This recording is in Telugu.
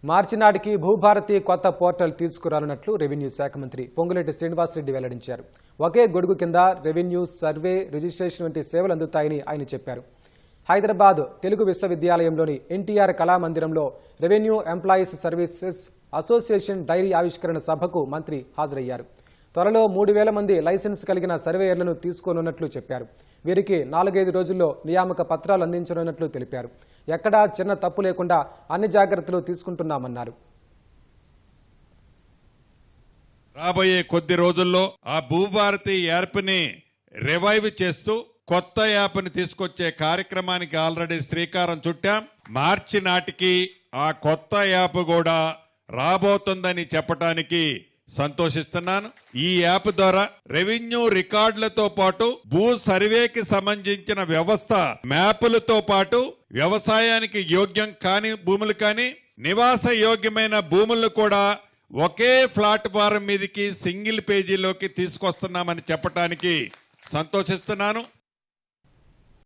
మార్చి నాటికి భూభారతి కొత్త పోర్టల్ తీసుకురానున్నట్లు రెవెన్యూ శాఖ మంత్రి పొంగులేటి శ్రీనివాసరెడ్డి వెల్లడించారు. ఒకే గొడుగు కింద రెవెన్యూ, సర్వే, రిజిస్ట్రేషన్ వంటి సేవలు అందుతాయని ఆయన చెప్పారు. హైదరాబాద్ తెలుగు విశ్వవిద్యాలయంలోని ఎన్టీఆర్ కళామందిరంలో revenue employees services association diary ఆవిష్కరణ సభకు మంత్రి హాజరయ్యారు. త్వరలో 3,000 మంది లైసెన్స్ కలిగిన సర్వేయర్లను తీసుకోనున్నట్లు చెప్పారు. వీరికి 4-5 రోజుల్లో నియామక పత్రాలు అందించనున్నట్లు తెలిపారు. ఎక్కడా చిన్న తప్పు లేకుండా అన్ని జాగ్రత్తలు తీసుకుంటున్నామన్నారు. రాబోయే కొద్ది రోజుల్లో ఆ భూభారతి యాప్ని రివైవ్ చేస్తూ కొత్త యాప్ని తీసుకొచ్చే కార్యక్రమానికి ఆల్రెడీ శ్రీకారం చుట్టాం. మార్చి నాటికి ఆ కొత్త యాప్ కూడా రాబోతుందని చెప్పడానికి సంతోషిస్తున్నాను. ఈ యాప్ ద్వారా రెవెన్యూ రికార్డులతో పాటు భూ సర్వేకి సంబంధించిన వ్యవస్థ, మ్యాపులతో పాటు వ్యవసాయానికి యోగ్యం కాని భూములు కానీ నివాస యోగ్యమైన భూములను కూడా ఒకే ప్లాట్ఫారం మీదకి సింగిల్ పేజీలోకి తీసుకొస్తున్నామని చెప్పడానికి సంతోషిస్తున్నాను.